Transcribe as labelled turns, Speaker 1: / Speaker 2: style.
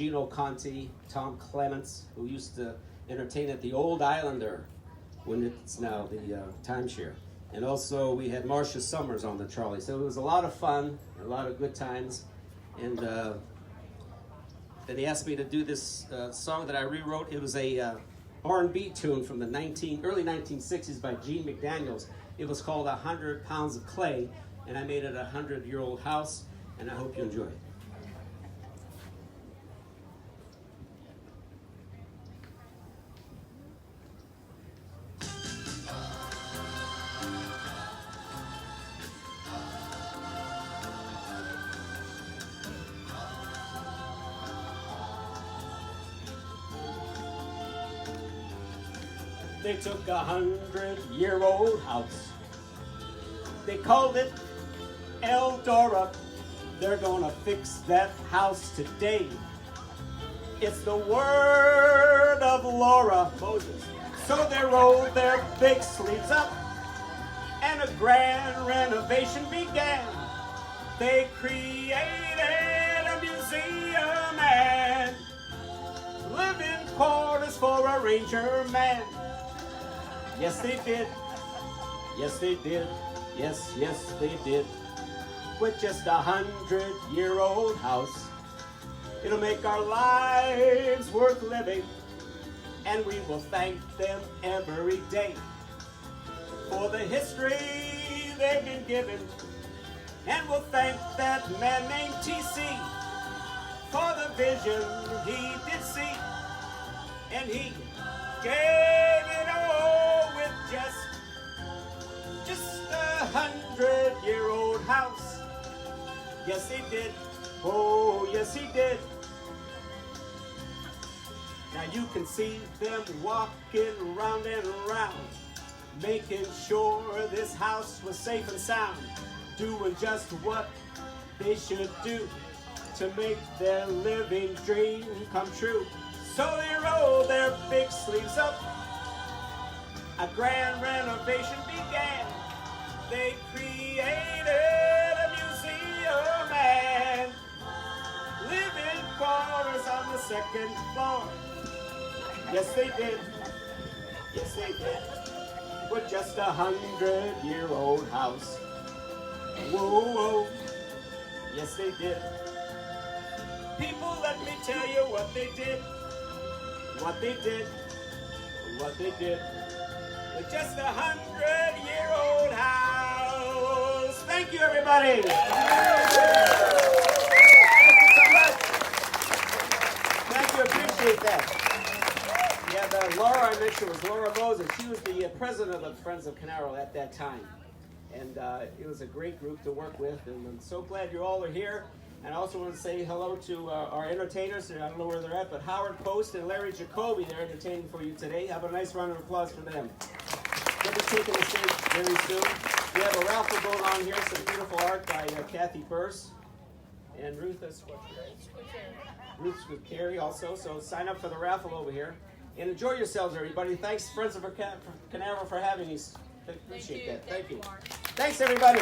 Speaker 1: Gino Conti, Tom Clements, who used to entertain at the Old Islander when it's now the timeshare. And also we had Marcia Summers on the trolley. So it was a lot of fun, a lot of good times. And then he asked me to do this song that I rewrote. It was a R&B tune from the early 1960s by Gene McDaniels. It was called 100 Pounds of Clay, and I made it a 100-year-old house, and I hope you enjoy it. They took a 100-year-old house. They called it Eldora. They're gonna fix that house today. It's the word of Laura Moses. So they rolled their big sleeves up, and a grand renovation began. They created a museum and living quarters for a ranger man. Yes, they did. Yes, they did. Yes, yes, they did. With just a 100-year-old house, it'll make our lives worth living, and we will thank them every day for the history they've been given. And we'll thank that man named TC for the vision he did see, and he gave it all with just a 100-year-old house. Yes, he did. Oh, yes, he did. Now you can see them walking round and round, making sure this house was safe and sound, doing just what they should do to make their living dream come true. So they rolled their big sleeves up. A grand renovation began. They created a museum and living quarters on the second floor. Yes, they did. Yes, they did. With just a 100-year-old house. Whoa, whoa. Yes, they did. People, let me tell you what they did. What they did. What they did. With just a 100-year-old house. Thank you, everybody. Thank you so much. Thank you, appreciate that. Yeah, the Laura I mentioned was Laura Moses. She was the president of the Friends of Canaveral at that time. And it was a great group to work with, and I'm so glad you all are here. And I also want to say hello to our entertainers. I don't know where they're at, but Howard Post and Larry Jacoby, they're entertaining for you today. Have a nice round of applause for them. They'll be taking the stage very soon. We have a raffle going on here, some beautiful art by Kathy Burse. And Ruth is what? Ruth's with Carrie also, so sign up for the raffle over here. And enjoy yourselves, everybody. Thanks, Friends of Canaveral, for having us. Appreciate that. Thank you. Thanks, everybody.